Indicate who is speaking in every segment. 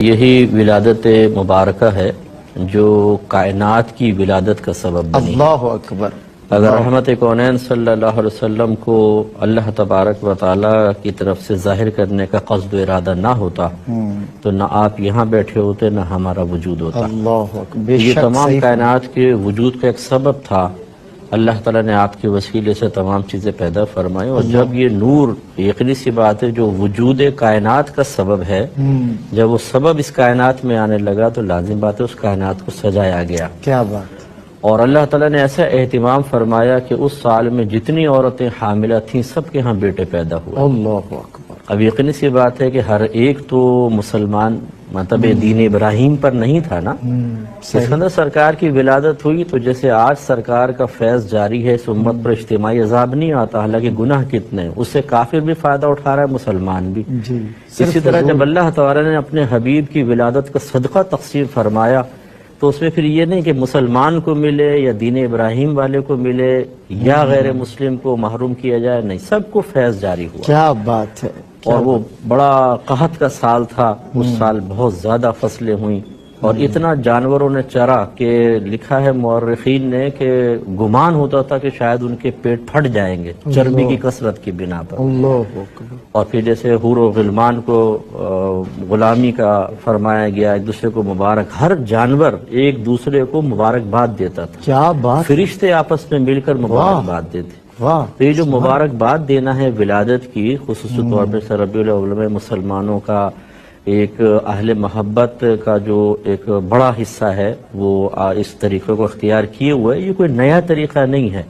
Speaker 1: یہی ولادت مبارکہ ہے جو کائنات کی ولادت کا سبب بنی۔
Speaker 2: اللہ اکبر۔
Speaker 1: اگر رحمت کونین صلی اللہ علیہ وسلم کو اللہ تبارک و تعالی کی طرف سے ظاہر کرنے کا قصد و ارادہ نہ ہوتا تو نہ آپ یہاں بیٹھے ہوتے نہ ہمارا وجود ہوتا۔
Speaker 2: اللہ اکبر۔
Speaker 1: یہ تمام کائنات کے وجود کا ایک سبب تھا۔ اللہ تعالیٰ نے آپ کے وسیلے سے تمام چیزیں پیدا فرمائی، اور جب یہ نور، یقینی سی بات ہے، جو وجود کائنات کا سبب ہے، جب وہ سبب اس کائنات میں آنے لگا تو لازم بات ہے اس کائنات کو سجایا گیا۔
Speaker 2: کیا بات۔
Speaker 1: اور اللہ تعالیٰ نے ایسا اہتمام فرمایا کہ اس سال میں جتنی عورتیں حاملہ تھیں سب کے ہاں بیٹے پیدا ہوئے۔
Speaker 2: اللہ اکبر۔
Speaker 1: اب یقینی سی بات ہے کہ ہر ایک تو مسلمان مطلب دین ابراہیم پر نہیں تھا نا۔ اس اندر سرکار کی ولادت ہوئی تو جیسے آج سرکار کا فیض جاری ہے، اس امت پر اجتماعی عذاب نہیں آتا، حالانکہ گناہ کتنے ہیں، اس سے کافر بھی فائدہ اٹھا رہا ہے، مسلمان بھی۔ اسی طرح جب اللہ تعالیٰ نے اپنے حبیب کی ولادت کا صدقہ تقسیم فرمایا تو اس میں پھر یہ نہیں کہ مسلمان کو ملے یا دین ابراہیم والے کو ملے یا غیر مسلم کو محروم کیا جائے، نہیں، سب کو فیض جاری ہوا۔
Speaker 2: کیا بات ہے۔
Speaker 1: اور وہ بڑا قحط کا سال تھا، اس سال بہت زیادہ فصلیں ہوئیں اور اتنا جانوروں نے چرا کہ لکھا ہے مورخین نے کہ گمان ہوتا تھا کہ شاید ان کے پیٹ پھٹ جائیں گے چربی کی کثرت کی بنا پر۔
Speaker 2: اللہ اکبر۔
Speaker 1: اور پھر جیسے حور و غلمان کو غلامی کا فرمایا گیا، ایک دوسرے کو مبارک، ہر جانور ایک دوسرے کو مبارکباد دیتا تھا،
Speaker 2: کیا بات۔
Speaker 1: فرشتے آپس میں مل کر مبارکباد دیتے۔
Speaker 2: واہ۔
Speaker 1: تو یہ جو مبارکباد دینا ہے ولادت کی، خصوصی طور پر ربیع الاول میں مسلمانوں کا ایک اہل محبت کا جو ایک بڑا حصہ ہے وہ اس طریقے کو اختیار کیے ہوئے۔ یہ کوئی نیا طریقہ نہیں ہے،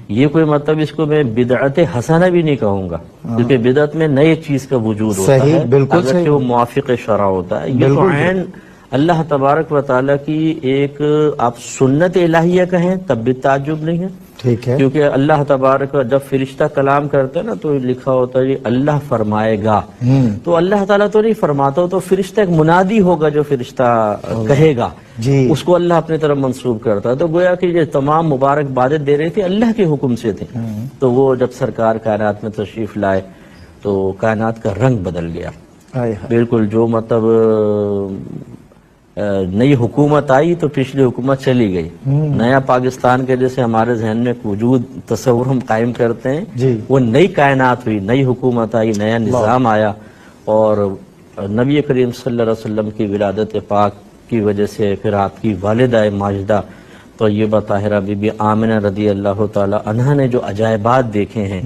Speaker 1: یہ کوئی مطلب اس کو میں بدعت حسنہ بھی نہیں کہوں گا، کیونکہ بدعت میں نئے چیز کا وجود ہوتا ہے،
Speaker 2: بالکل
Speaker 1: اگرچہ وہ موافق شرع ہوتا ہے۔ یہ تو عین اللہ تبارک و تعالیٰ کی ایک آپ سنت الہیہ کہیں تب بھی تعجب نہیں ہے،
Speaker 2: ٹھیک ہے،
Speaker 1: کیونکہ اللہ تبارک جب فرشتہ کلام کرتے ہیں نا تو لکھا ہوتا ہے اللہ فرمائے گا، تو اللہ تعالیٰ تو نہیں فرماتا، تو فرشتہ ایک منادی ہوگا جو فرشتہ کہے گا، اس کو اللہ اپنے طرف منسوب کرتا ہے۔ تو گویا کہ یہ تمام مبارک بادیں دے رہی تھی اللہ کے حکم سے تھے، تو وہ جب سرکار کائنات میں تشریف لائے تو کائنات کا رنگ بدل گیا بالکل۔ جو مطلب نئی حکومت آئی تو پچھلی حکومت چلی گئی، نیا پاکستان کے جیسے ہمارے ذہن میں وجود تصور ہم قائم کرتے ہیں، وہ نئی کائنات ہوئی، نئی حکومت آئی، نیا نظام آیا، اور نبی کریم صلی اللہ علیہ وسلم کی ولادت پاک کی وجہ سے پھر آپ کی والدہ ماجدہ طیبہ طاہرہ بی بی آمنہ رضی اللہ تعالی عنہا نے جو عجائبات دیکھے ہیں،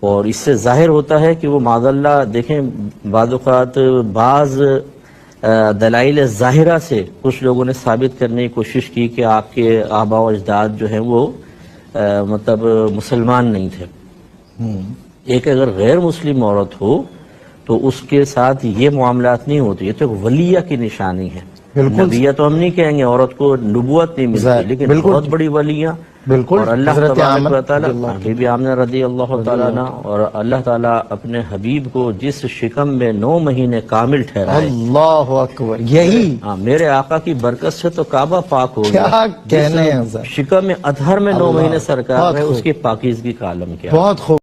Speaker 1: اور اس سے ظاہر ہوتا ہے کہ وہ معاذ اللہ دیکھیں بعض اوقات بعض دلائل ظاہرہ سے کچھ لوگوں نے ثابت کرنے کی کوشش کی کہ آپ کے آباء و اجداد جو ہیں وہ مطلب مسلمان نہیں تھے۔ ایک اگر غیر مسلم عورت ہو تو اس کے ساتھ یہ معاملات نہیں ہوتے، یہ تو ایک ولیہ کی نشانی ہے۔ نبیہ تو ہم نہیں کہیں گے، عورت کو نبوت نہیں ملتی، لیکن بہت بڑی ولیہ، اور اللہ تبارک و تعالیٰ بی بی آمنہ رضی اللہ تعالیٰ عنہ، اور اللہ تعالیٰ اپنے حبیب کو جس شکم میں 9 مہینے کامل ٹھہرائے،
Speaker 2: اللہ اکبر، یہی
Speaker 1: میرے آقا کی برکت سے تو کعبہ پاک ہو گیا۔
Speaker 2: کیا کہنے ہیں،
Speaker 1: شکم میں اطہر میں 9 مہینے سرکار ہے، اس کی پاکیزگی کا عالم کیا۔
Speaker 2: بہت خوب۔